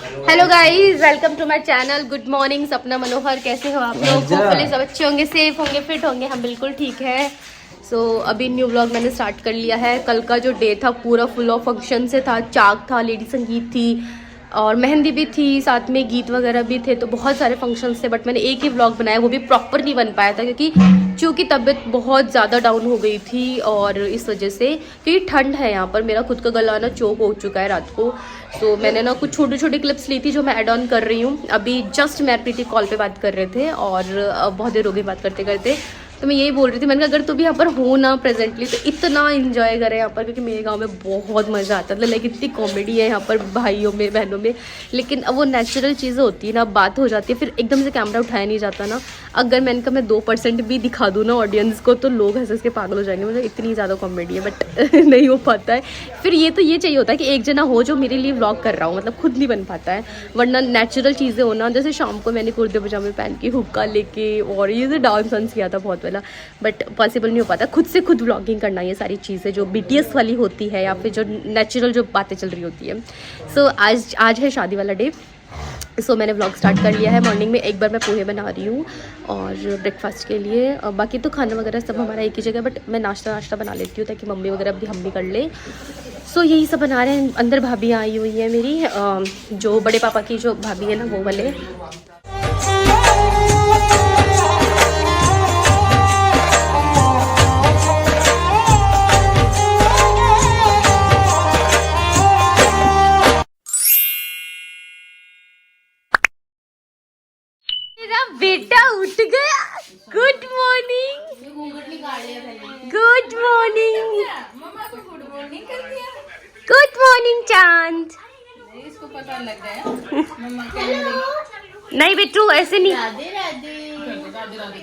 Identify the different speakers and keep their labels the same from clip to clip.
Speaker 1: Hello guys, welcome to my channel. Good morning Sapna Manohar, कैसे हो आप लोग? होपफुली सब अच्छे होंगे, सेफ होंगे, फिट होंगे। हम बिल्कुल ठीक है। अभी न्यू व्लॉग मैंने स्टार्ट कर लिया है। कल का जो डे था पूरा फुल ऑफ फंक्शन से था। चाक था, लेडी संगीत थी और मेहंदी भी थी, साथ में गीत वगैरह भी थे। तो बहुत सारे फंक्शंस थे, बट मैंने एक ही व्लॉग बनाया, वो भी प्रॉपर नहीं बन पाया था क्योंकि चूँकि तबीयत बहुत ज़्यादा डाउन हो गई थी। और इस वजह से, क्योंकि ठंड है यहाँ पर, मेरा खुद का गला ना चोक हो चुका है रात को। मैंने ना कुछ छोटी छोटी क्लिप्स ली थी जो मैं ऐड ऑन कर रही हूँ। अभी जस्ट मैं प्रीति कॉल पे बात कर रहे थे और बहुत देर हो गई बात करते करते। तो मैं यही बोल रही थी, मैंने कहा अगर तू भी यहाँ पर हो ना प्रेजेंटली तो इतना इंजॉय करें यहाँ पर, क्योंकि मेरे गांव में बहुत मज़ा आता है। मतलब लाइक इतनी कॉमेडी है यहाँ पर, भाइयों में बहनों में। लेकिन अब वो नेचुरल चीज़ें होती है ना, बात हो जाती है, फिर एकदम से कैमरा उठाया नहीं जाता ना। अगर मैंने कहा मैं 2% भी दिखा दूँ ना ऑडियंस को तो लोग हंस के पागल हो जाएंगे। मतलब इतनी ज़्यादा कॉमेडी है, बट नहीं हो पाता है। फिर ये तो ये चाहिए होता है कि एक जना हो जो मेरे लिए व्लॉग कर रहा हूँ, मतलब खुद नहीं बन पाता है। वरना नेचुरल चीज़ें होना, जैसे शाम को मैंने कुर्ते पजामे पहन के हुक्का लेके और ये डांस वांस किया था बहुत वाला, बट पॉसिबल नहीं हो पाता खुद से खुद व्लॉगिंग करना। ये सारी चीज़ें जो BTS वाली होती है या फिर जो नेचुरल जो बातें चल रही होती है। आज है शादी वाला डे। मैंने व्लॉग स्टार्ट कर लिया है। मॉर्निंग में एक बार मैं पोहे बना रही हूँ और ब्रेकफास्ट के लिए। बाकी तो खाना वगैरह सब हमारा एक ही जगह, बट मैं नाश्ता बना लेती हूँ ताकि मम्मी वगैरह भी हम भी कर ले। यही सब बना रहे हैं। अंदर भाभी आई हुई है मेरी, जो बड़े पापा की जो भाभी है ना, वो वाले। मेरा बेटा उठ गया। Good morning, good morning, good morning चांद।
Speaker 2: इसको पता लग गया मम्मा के।
Speaker 1: नहीं बेटू, ऐसे नहीं।
Speaker 2: राधे राधे राधे राधे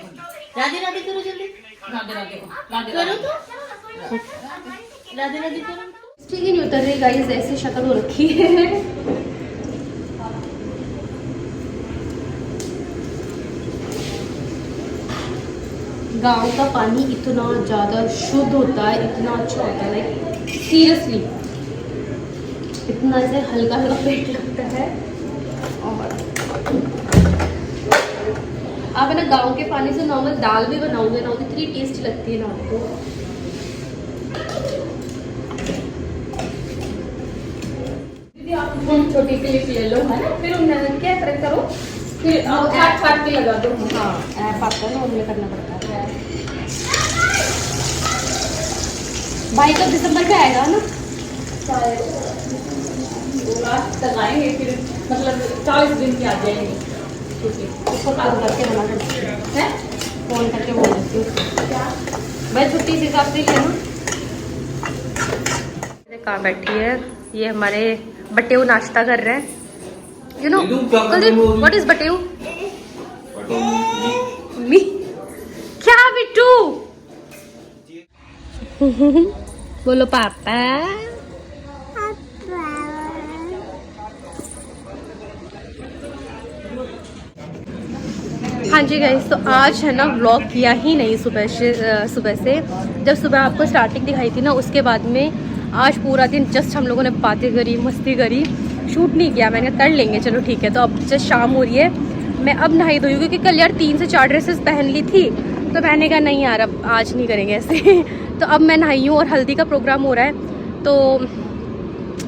Speaker 2: राधे राधे करो जल्दी। राधे राधे करो तो राधे राधे करो।
Speaker 1: ठीक ही नहीं उतर रही गाइस, ऐसी शक्ल हो रखी है। गांव का पानी इतना ज़्यादा शुद्ध होता है, इतना अच्छा होता है, लाइक सीरियसली इतना ऐसे हल्का हल्का पेट लगता है। और आप है ना गांव के पानी से नॉर्मल दाल भी बनाओगे ना, इतनी टेस्टी लगती है ना आपको।
Speaker 2: आप छोटी क्लिप ले लो है ना, फिर उन्हें क्या करो, फिर छाट के लगा दो।
Speaker 1: हाँ, ऐप आता है ना, उनमें करना पड़ता है। भाई तो दिसंबर में आएगा ना,
Speaker 2: लास्ट तक आएंगे, फिर मतलब 40 दिन की आ जाएंगे।
Speaker 1: उसको फोन करके बना देती है, फोन करके बोल देती हूँ मैं छुट्टी इस हिसाब से लेना। कहाँ बैठी है ये, हमारे बटेऊ नाश्ता कर रहे हैं। यू नो व्हाट इज बटेऊ? मी क्या बिट्टू? बोलो पापा। हाँ जी गाइस, तो आज है ना व्लॉग किया ही नहीं सुबह से। जब सुबह आपको स्टार्टिंग दिखाई थी ना, उसके बाद में आज पूरा दिन जस्ट हम लोगों ने बातें करी, मस्ती करी, शूट नहीं किया। मैंने कर लेंगे, चलो ठीक है। तो अब जस्ट शाम हो रही है, मैं अब नहाई धोई, क्योंकि कल यार 3 से 4 ड्रेसेस पहन ली थी। तो मैंने कहा नहीं यार, अब आज नहीं करेंगे ऐसे। तो अब मैं नहाई हूँ और हल्दी का प्रोग्राम हो रहा है। तो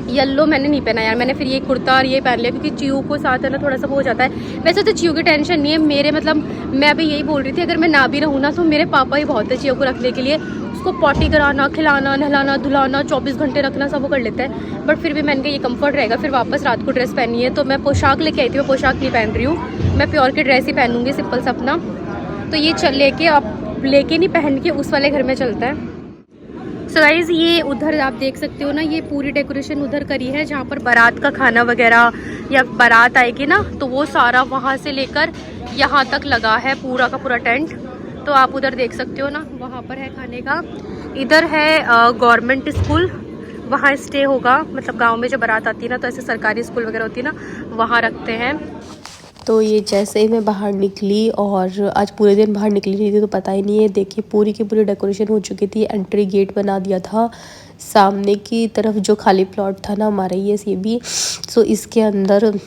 Speaker 1: येलो मैंने नहीं पहना यार, मैंने फिर ये कुर्ता और ये पहन लिया क्योंकि चीयू को साथ है ना थोड़ा सा वो हो जाता है। वैसे तो चीयू की टेंशन नहीं है मेरे, मतलब मैं अभी यही बोल रही थी, अगर मैं ना भी रहूँ ना तो मेरे पापा ही बहुत है चीयू को रखने के लिए। उसको पॉटी कराना, खिलाना, नहलाना, धुलाना, 24 घंटे रखना, सब वो कर लेता है। बट फिर भी मैंने कहा ये कंफर्ट रहेगा। फिर वापस रात को ड्रेस पहनी है, तो मैं पोशाक लेके आई थी, मैं पोशाक नहीं पहन रही हूँ, मैं प्योर की ड्रेस ही पहनूंगी, सिंपल सा अपना। तो ये लेके आप लेके नहीं पहन के उस वाले घर में चलता है। सो गाइज, ये उधर आप देख सकते हो ना, ये पूरी डेकोरेशन उधर करी है जहाँ पर बारात का खाना वगैरह या बारात आएगी ना, तो वो सारा वहाँ से लेकर यहाँ तक लगा है, पूरा का पूरा टेंट। तो आप उधर देख सकते हो ना, वहाँ पर है खाने का। इधर है गवर्नमेंट स्कूल, वहाँ स्टे होगा। मतलब गांव में जो बारात आती है ना, तो ऐसे सरकारी स्कूल वगैरह होती है ना, वहाँ रखते हैं। तो ये जैसे ही मैं बाहर निकली, और आज पूरे दिन बाहर निकली नहीं थी तो पता ही नहीं है। देखिए पूरी की पूरी डेकोरेशन हो चुकी थी, एंट्री गेट बना दिया था सामने की तरफ, जो खाली प्लॉट था ना हमारा ये भी। इसके अंदर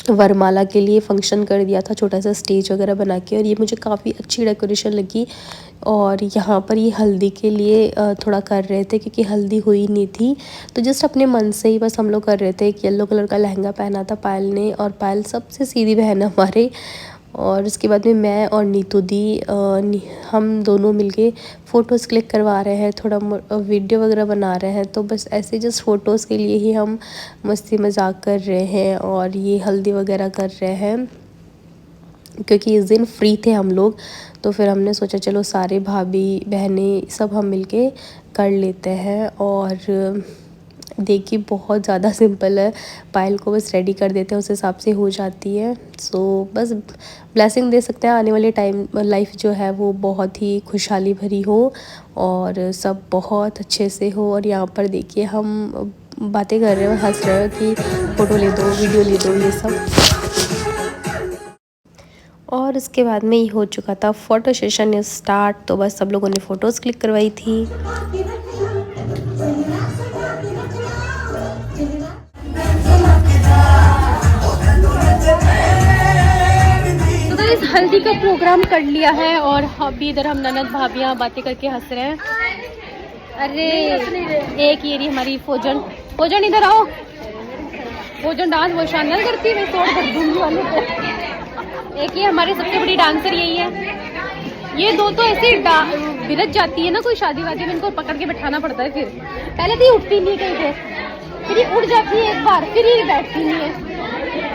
Speaker 1: वरमाला के लिए फंक्शन कर दिया था, छोटा सा स्टेज वगैरह बना के, और ये मुझे काफ़ी अच्छी डेकोरेशन लगी। और यहाँ पर ये हल्दी के लिए थोड़ा कर रहे थे क्योंकि हल्दी हुई नहीं थी, तो जस्ट अपने मन से ही बस हम लोग कर रहे थे। एक येलो कलर का लहंगा पहना था पायल ने, और पायल सबसे सीधी बहन है हमारे। और उसके बाद में मैं और नीतू दी हम दोनों मिलके फ़ोटोज़ क्लिक करवा रहे हैं, थोड़ा वीडियो वगैरह बना रहे हैं। तो बस ऐसे जस्ट फ़ोटोज़ के लिए ही हम मस्ती मजाक कर रहे हैं और ये हल्दी वगैरह कर रहे हैं, क्योंकि इस दिन फ्री थे हम लोग। तो फिर हमने सोचा चलो सारे भाभी बहनें सब हम मिलके कर लेते हैं। और देखिए बहुत ज़्यादा सिंपल है, पायल को बस रेडी कर देते हैं, उस हिसाब से हो जाती है। सो बस ब्लेसिंग दे सकते हैं आने वाले टाइम लाइफ जो है वो बहुत ही खुशहाली भरी हो और सब बहुत अच्छे से हो। और यहाँ पर देखिए हम बातें कर रहे हो, हंस रहे हो कि फ़ोटो ले दो, वीडियो ले दो, ये सब। और उसके बाद में ये हो चुका था फ़ोटो सेशन स्टार्ट। तो बस सब लोगों ने फ़ोटोज़ क्लिक करवाई थी। तो इस हल्दी का प्रोग्राम कर लिया है और अभी इधर हम ननद भाभियाँ बातें करके हंस रहे हैं। अरे एक ये रही हमारी फौजन इधर आओ। फौजन डांस बहुत शानदार करती है, मैं तोड़ कर दूंगी वाले को। एक ये हमारे सबसे बड़ी डांसर यही है। ये दो तो ऐसे बिरज जाती है ना कोई शादी वादी में, इनको पकड़ के बैठाना पड़ता है। फिर पहले तो ये उठती नहीं कहीं पे, फिर ये उठ जाती है एक बार, फिर ये बैठती नहीं है।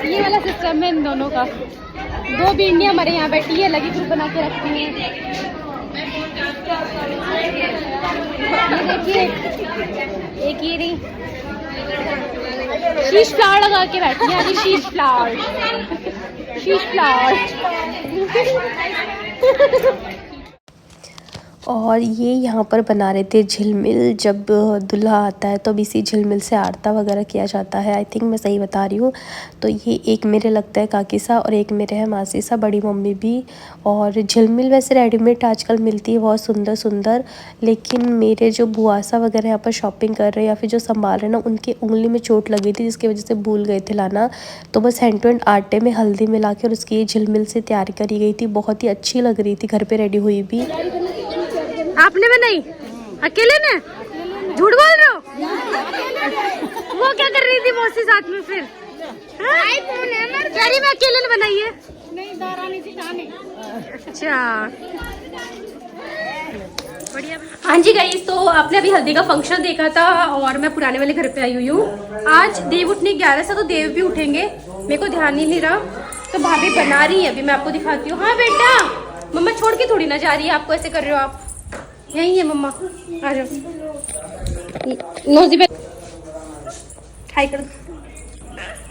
Speaker 1: ये वाला सिस्टम है इन दोनों का। दो बींडियाँ हमारे यहाँ बैठी है, लगी ग्रुप बना के रखती हैं। देखिए एक ये रही शीश फ्लावर लगा के बैठी है। शीश फ्लावर और ये यहाँ पर बना रहे थे झिलमिल। जब दूल्हा आता है तो अब इसी झिलमिल से आरता वगैरह किया जाता है। आई थिंक मैं सही बता रही हूँ। तो ये एक मेरे लगता है काकी सा और एक मेरे है मासी सा, बड़ी मम्मी भी। और झिलमिल वैसे रेडीमेड आजकल मिलती है बहुत सुंदर सुंदर, लेकिन मेरे जो बुआ सा वगैरह यहाँ पर शॉपिंग कर रहे हैं या फिर जो संभाल रहे हैं ना, उनकी उंगली में चोट लगी थी जिसकी वजह से भूल गए थे लाना। तो बस हैंड टू हैंड आटे में हल्दी मिला के और उसकी झिलमिल से तैयार करी गई थी। बहुत ही अच्छी लग रही थी, घर पर रेडी हुई भी। आपने बनाई अकेले ने? झूठ बोल रहे हो? वो क्या कर रही थी मौसी साथ में? फिर मैं अकेले ने बनाई है। नहीं, दारानी थी खाने। अच्छा बढ़िया। हाँ जी गाइस, तो आपने अभी हल्दी का फंक्शन देखा था और मैं पुराने वाले घर पे आई हुई हूँ। आज देव उठने 11 से, तो देव भी उठेंगे, मेरे को ध्यान ही नहीं रहा। तो भाभी बना रही है, अभी मैं आपको दिखाती हूँ। हाँ बेटा, मम्मा छोड़ के थोड़ी ना जा रही है आपको, ऐसे कर रहे हो आप। यही है मम्मा, आ जाओ। नोजी पे हाय कर दो।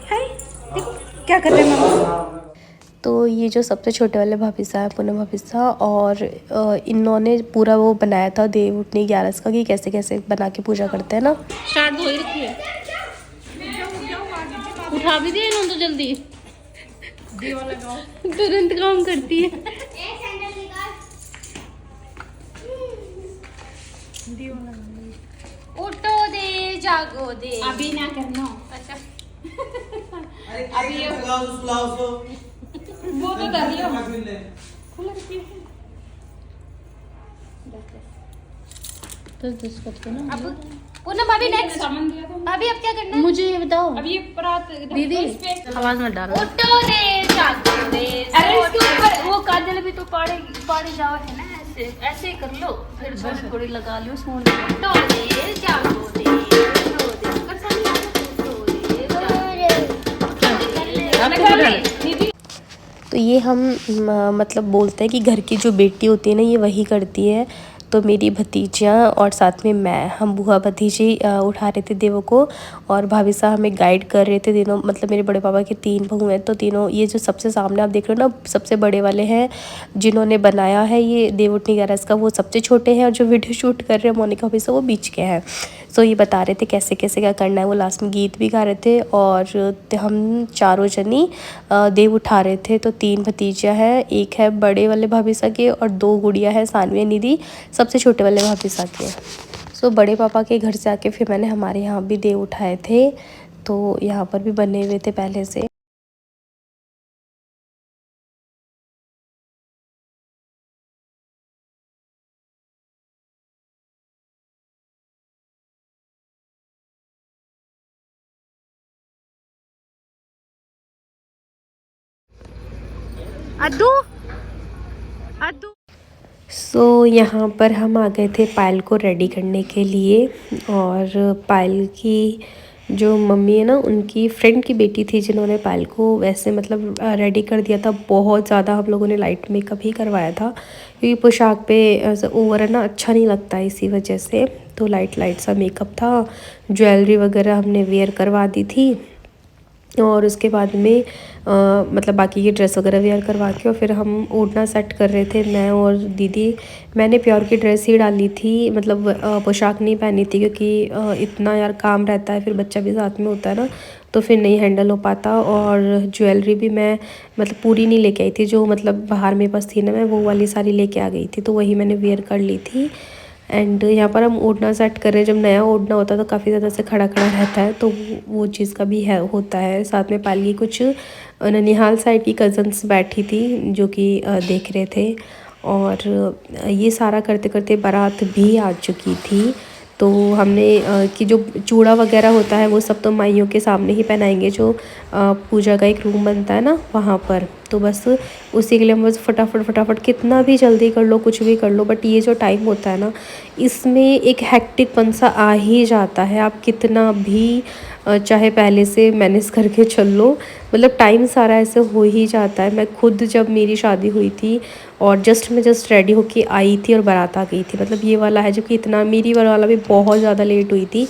Speaker 1: हाय, देखो क्या कर रहे हैं मम्मा। तो ये जो सबसे छोटे वाले भाभी साहब है, पूनम भाभी साहब, और इन्होंने पूरा वो बनाया था देव उठने 11 का कि कैसे कैसे बना के पूजा करते हैं ना। स्टार्ट हो ही रखी है, उठा भी दिए इन्होंने तो जल्दी, तुरंत काम करती है। उठो दे, जागो दे, अभी ना करना। अच्छा अभी ये वो तो कर लियो। अब पूनम भाभी नेक्स्ट भाभी अब क्या करना है? मुझे ये बताओ। अब ये परात दीदी आवाज मत डालो। उठो दे, जागो दे। अरे इसके ऊपर वो काजल भी तो पाड़े जाओ है ना, ऐसे कर लो, फिर बस थोड़ी लगा लो सूंड। तो दे, जागो दे, तो ये हम मतलब बोलते हैं कि घर की जो बेटी होती है ना, ये वही करती है। तो मेरी भतीजियाँ और साथ में मैं, हम बुआ भतीजी उठा रहे थे देवों को, और भाभी साहब हमें गाइड कर रहे थे। तीनों मतलब मेरे बड़े पापा के 3 बहू हैं, तो तीनों, ये जो सबसे सामने आप देख रहे हो ना, सबसे बड़े वाले हैं जिन्होंने बनाया है ये देव उठनी 11 का, वो सबसे छोटे हैं। और जो वीडियो शूट कर रहे हैं मोनिका भाभी साहब, वो बीच के हैं। सो ये बता रहे थे कैसे कैसे क्या करना है। वो लास्ट में गीत भी गा रहे थे और हम चारों जनी देव उठा रहे थे। तो 3 भतीजियाँ हैं, एक है बड़े वाले भाभी साहब के और 2 गुड़िया है, सानवी निधि सबसे छोटे वाले भाभी साहब के। सो बड़े पापा के घर से आके फिर मैंने हमारे यहाँ भी देव उठाए थे। तो यहाँ पर भी बने हुए थे पहले से। अद्दू अद्दू। सो यहाँ पर हम आ गए थे पायल को रेडी करने के लिए। और पायल की जो मम्मी है ना, उनकी फ्रेंड की बेटी थी जिन्होंने पायल को वैसे मतलब रेडी कर दिया था। बहुत ज़्यादा हम लोगों ने लाइट मेकअप ही करवाया था, क्योंकि पोशाक पे ओवर है ना अच्छा नहीं लगता है, इसी वजह से। तो लाइट लाइट सा मेकअप था। ज्वेलरी वगैरह हमने वेयर करवा दी थी। और उसके बाद में मतलब बाकी की ड्रेस वगैरह वेयर करवा के और फिर हम ओढ़ना सेट कर रहे थे, मैं और दीदी। मैंने प्योर की ड्रेस ही डाली थी, मतलब पोशाक नहीं पहनी थी, क्योंकि इतना यार काम रहता है, फिर बच्चा भी साथ में होता है ना, तो फिर नहीं हैंडल हो पाता। और ज्वेलरी भी मैं मतलब पूरी नहीं लेके आई थी, जो मतलब बाहर मेरे पास थी ना, मैं वो वाली सारी लेके आ गई थी, तो वही मैंने वेयर कर ली थी। एंड यहाँ पर हम ओढ़ना सेट कर रहे हैं। जब नया ओढ़ना होता है तो काफ़ी ज़्यादा से खड़ा खड़ा रहता है, तो वो चीज़ का भी है होता है। साथ में पाली कुछ ननिहाल साइड की कज़न्स बैठी थी, जो कि देख रहे थे। और ये सारा करते करते बारात भी आ चुकी थी। तो हमने कि जो चूड़ा वगैरह होता है वो सब तो माइयों के सामने ही पहनाएंगे, जो पूजा का एक रूम बनता है ना वहाँ पर। तो बस उसी के लिए हम बस फटाफट फटाफट कितना भी जल्दी कर लो, कुछ भी कर लो, बट ये जो टाइम होता है ना, इसमें एक हेक्टिक पन सा आ ही जाता है। आप कितना भी चाहे पहले से मैनेज करके चल लो, मतलब टाइम सारा ऐसे हो ही जाता है। मैं खुद जब मेरी शादी हुई थी और मैं जस्ट रेडी होके आई थी और बारात आ गई थी, मतलब ये वाला है, जो कि इतना मेरी वाला भी बहुत ज़्यादा लेट हुई थी।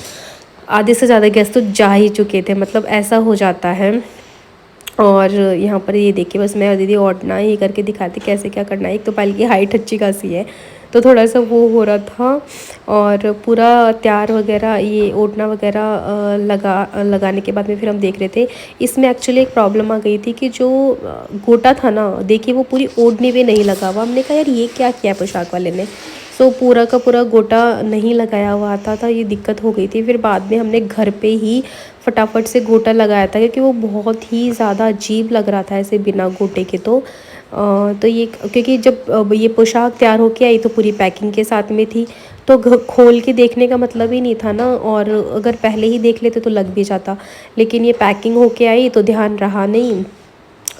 Speaker 1: आधे से ज़्यादा गेस्ट तो जा ही चुके थे, मतलब ऐसा हो जाता है। और यहाँ पर ये देखिए, बस मैं और दीदी ओढ़ना ये करके दिखाती कैसे क्या करना है। एक तो पायल की हाइट अच्छी खासी है, तो थोड़ा सा वो हो रहा था। और पूरा तैयार वगैरह ये ओढ़ना वगैरह लगाने के बाद में फिर हम देख रहे थे। इसमें एक्चुअली एक प्रॉब्लम आ गई थी कि जो गोटा था ना, देखिए वो पूरी ओढ़ने में नहीं लगा हुआ। हमने कहा यार ये क्या किया पोशाक वाले ने। सो पूरा का पूरा गोटा नहीं लगाया हुआ आता था, ये दिक्कत हो गई थी। फिर बाद में हमने घर पे ही फटाफट से गोटा लगाया था, क्योंकि वो बहुत ही ज़्यादा अजीब लग रहा था ऐसे बिना गोटे के। तो ये क्योंकि जब ये पोशाक तैयार होके आई तो पूरी पैकिंग के साथ में थी, तो खोल के देखने का मतलब ही नहीं था ना। और अगर पहले ही देख लेते तो लग भी जाता, लेकिन ये पैकिंग होके आई तो ध्यान रहा नहीं,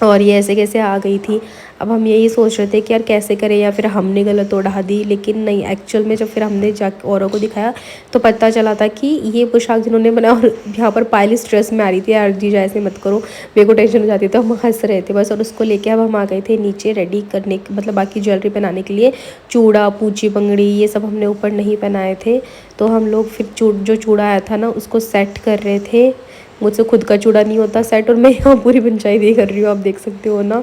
Speaker 1: और ये ऐसे कैसे आ गई थी। अब हम यही सोच रहे थे कि यार कैसे करें, या फिर हमने गलत ओढ़ा दी। लेकिन नहीं, एक्चुअल में जब फिर हमने जाकर औरों को दिखाया तो पता चला था कि ये पोशाक जिन्होंने बनाया, और यहाँ पर पायल स्ट्रेस में आ रही थी, यार जीजा ऐसे मत करो, मेरे को टेंशन हो जाती, तो हम हंस रहे थे बस। और उसको लेके अब हम आ गए थे नीचे रेडी करने, मतलब बाकी ज्वेलरी पहनाने के लिए। चूड़ा, पूंची, बंगड़ी ये सब हमने ऊपर नहीं पहनाए थे, तो हम लोग फिर जो चूड़ा आया था ना उसको सेट कर रहे थे। मुझसे खुद का चूड़ा नहीं होता सेट, और मैं यहाँ पूरी पंचायत कर रही हूँ, आप देख सकते हो ना।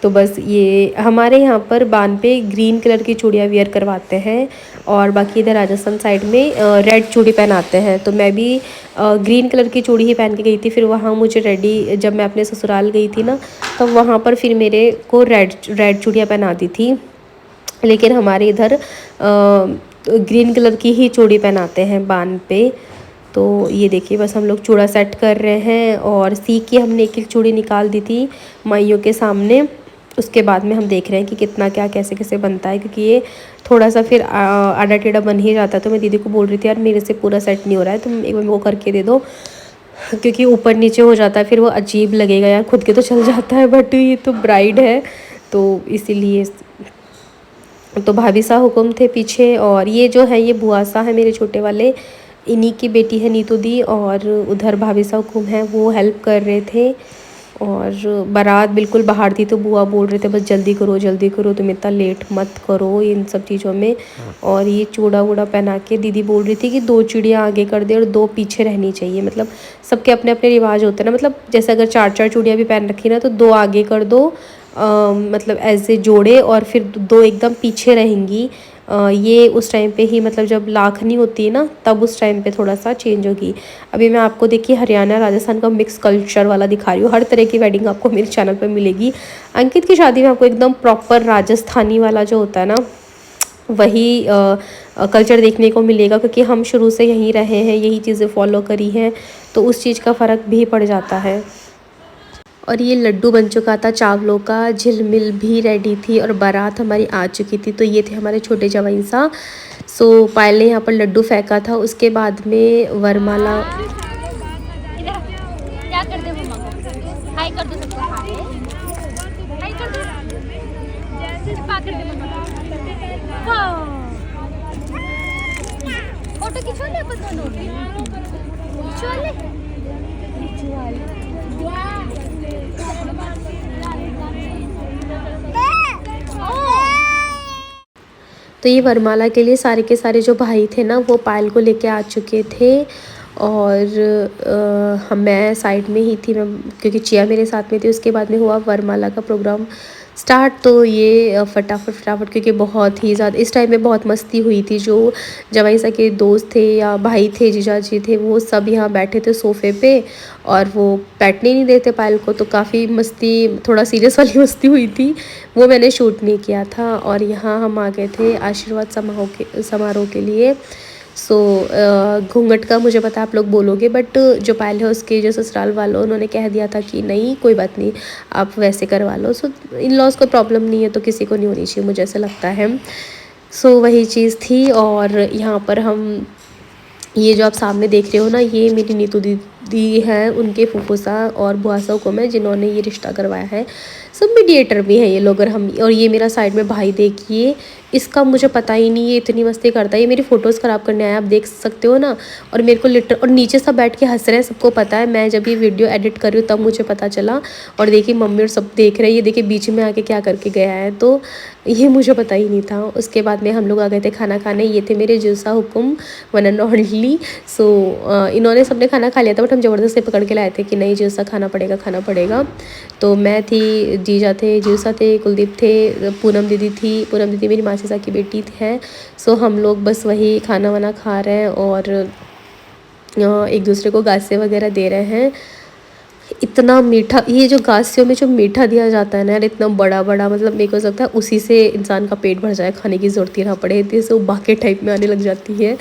Speaker 1: तो बस ये हमारे यहाँ पर बान पे ग्रीन कलर की चूड़ियाँ वेयर करवाते हैं, और बाकी इधर राजस्थान साइड में रेड चूड़ी पहनाते हैं। तो मैं भी ग्रीन कलर की चूड़ी ही पहन के गई थी। फिर वहाँ मुझे रेडी, जब मैं अपने ससुराल गई थी ना, तब वहाँ पर फिर मेरे को रेड चूड़ियाँ पहना दी थी। लेकिन हमारे इधर ग्रीन कलर की ही चूड़ी पहनाते हैं बान पे। तो ये देखिए, बस हम लोग चूड़ा सेट कर रहे हैं, और सीख के हमने एक एक चूड़ी निकाल दी थी माइयों के सामने। उसके बाद में हम देख रहे हैं कि कितना क्या कैसे कैसे बनता है, क्योंकि ये थोड़ा सा फिर आड़ा टेढ़ा बन ही जाता है। तो मैं दीदी को बोल रही थी यार मेरे से पूरा सेट नहीं हो रहा है, तुम एक बार मेरे को करके दे दो, क्योंकि ऊपर नीचे हो जाता है फिर वो अजीब लगेगा यार। खुद के तो चल जाता है, बट ये तो ब्राइड है, तो इसीलिए। तो भाभी सा हुक्म थे पीछे, और ये जो है ये बुआ सा है मेरे छोटे वाले, इन्हीं की बेटी है नीतू दी। और उधर भाभी सा हुक्म है, वो हेल्प कर रहे थे। और बारात बिल्कुल बाहर थी, तो बुआ बोल रहे थे बस जल्दी करो, तुम इतना लेट मत करो इन सब चीज़ों में। और ये चूड़ा वूड़ा पहना के दीदी बोल रही थी कि 2 चूड़ियाँ आगे कर दे और 2 पीछे रहनी चाहिए। मतलब सबके अपने अपने रिवाज होते हैं ना, मतलब जैसे अगर 4 चूड़ियाँ भी पहन रखी ना, तो 2 आगे कर दो, मतलब ऐसे जोड़े, और फिर 2 एकदम पीछे रहेंगी। ये उस टाइम पे ही, मतलब जब लाखनी होती है ना, तब उस टाइम पे थोड़ा सा चेंज होगी। अभी मैं आपको देखिए हरियाणा राजस्थान का मिक्स कल्चर वाला दिखा रही हूँ। हर तरह की वेडिंग आपको मेरे चैनल पे मिलेगी। अंकित की शादी में आपको एकदम प्रॉपर राजस्थानी वाला जो होता है ना, वही कल्चर देखने को मिलेगा, क्योंकि हम शुरू से यहीं रहे हैं, यही चीज़ें फॉलो करी हैं, तो उस चीज़ का फ़र्क भी पड़ जाता है। और ये लड्डू बन चुका था चावलों का, झिलमिल भी रेडी थी, और बारात हमारी आ चुकी थी। तो ये थे हमारे छोटे जवाइन सा। सो पायल ने यहाँ पर लड्डू फेंका था, उसके बाद में वरमाला। क्या कर दे मम्मा को? हाय कर दो सबको, हाय फोटो खिंचवा ले अपन दोनों खिंचवा ले तो ये वरमाला के लिए सारे के सारे जो भाई थे ना वो पायल को लेके आ चुके थे और मैं साइड में ही थी, मैं क्योंकि चिया मेरे साथ में थी। उसके बाद में हुआ वरमाला का प्रोग्राम स्टार्ट। तो ये फटाफट क्योंकि बहुत ही ज़्यादा इस टाइम में बहुत मस्ती हुई थी। जो जवाई सा के दोस्त थे या भाई थे, जीजा जी थे, वो सब यहाँ बैठे थे सोफ़े पे और वो बैठने नहीं देते पायल को। तो काफ़ी मस्ती, थोड़ा सीरियस वाली मस्ती हुई थी, वो मैंने शूट नहीं किया था। और यहाँ हम आ गए थे आशीर्वाद समारोह के लिए। सो घूंघट का मुझे पता आप लोग बोलोगे, बट जो पायल है उसके जो ससुराल वालों उन्होंने कह दिया था कि नहीं कोई बात नहीं, आप वैसे करवा लो। सो इन लॉज को प्रॉब्लम नहीं है तो किसी को नहीं होनी चाहिए, मुझे ऐसा लगता है। सो वही चीज़ थी। और यहाँ पर हम ये जो आप सामने देख रहे हो ना, ये मेरी नीतू दीदी है, उनके फूफूसा और बुआसा को मैं जिन्होंने ये रिश्ता करवाया है। सब मीडिएटर भी हैं ये लोग। और ये मेरा साइड में भाई देखिए, इसका मुझे पता ही नहीं ये इतनी मस्ती करता है। ये मेरी फ़ोटोज़ ख़राब करने आया, आप देख सकते हो ना। और मेरे को और नीचे सब बैठ के हंस रहे हैं, सबको पता है। मैं जब ये वीडियो एडिट कर रही हूँ तब मुझे पता चला। और देखिए मम्मी और सब देख रहे हैं, ये देखिए बीच में आके क्या करके गया है, तो ये मुझे पता ही नहीं था। उसके बाद में हम लोग आ गए थे खाना खाने। ये थे मेरे जूसा हुकुम, वन एंड ओनली। सो इन्होंने सबने खाना खा लिया था, बट हम ज़बरदस्ती पकड़ के लाए थे कि नहीं जूसा खाना पड़ेगा। तो मैं थी, जीजा थे, जूसा थे, कुलदीप थे, पूनम दीदी मेरी मासीसा की बेटी है। सो हम लोग बस वही खाना वाना खा रहे हैं और एक दूसरे को गासे वगैरह दे रहे हैं। इतना मीठा, ये जो गासियों में जो मीठा दिया जाता है ना यार, इतना बड़ा मतलब मेरे को लगता है उसी से इंसान का पेट भर जाए, खाने की ज़रूरत ही ना पड़े, जैसे वो बाकी टाइप में आने लग जाती है।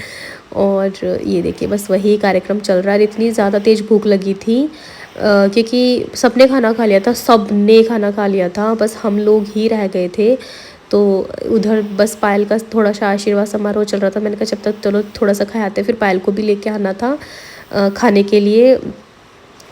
Speaker 1: और ये देखिए बस वही कार्यक्रम चल रहा है। इतनी ज़्यादा तेज़ भूख लगी थी क्योंकि सबने खाना खा लिया था, बस हम लोग ही रह गए थे। तो उधर बस पायल का थोड़ा सा आशीर्वाद समारोह चल रहा था। मैंने कहा जब तक चलो थोड़ा सा खाते, फिर पायल को भी लेके आना था खाने के लिए।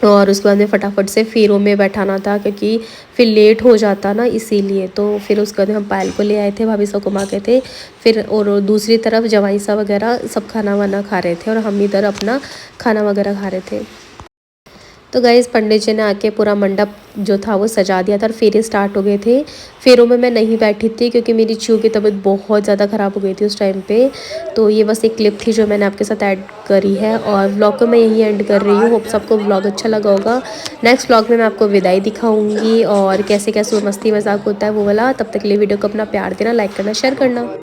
Speaker 1: और उसके बाद में फटाफट से फेरों में बैठाना था क्योंकि फिर लेट हो जाता ना, इसीलिए। तो फिर उसके बाद हम पायल को ले आए थे, भाभी साहब घुमा के थे फिर। और दूसरी तरफ जवाई साहब वगैरह सब खाना वाना खा रहे थे और हम इधर अपना खाना वगैरह खा रहे थे। तो गाइस पंडित जी ने आके पूरा मंडप जो था वो सजा दिया था और फेरे स्टार्ट हो गए थे। फेरों में मैं नहीं बैठी थी क्योंकि मेरी चू की तबीयत बहुत ज़्यादा ख़राब हो गई थी उस टाइम पे। तो ये बस एक क्लिप थी जो मैंने आपके साथ ऐड करी है और व्लॉग को मैं यहीं एंड कर रही हूँ। होप सबको व्लॉग अच्छा लगा होगा। नेक्स्ट व्लॉग में मैं आपको विदाई दिखाऊँगी और कैसे कैसे वो मस्ती मजाक होता है वो वाला। तब तक के लिए वीडियो को अपना प्यार देना, लाइक करना, शेयर करना।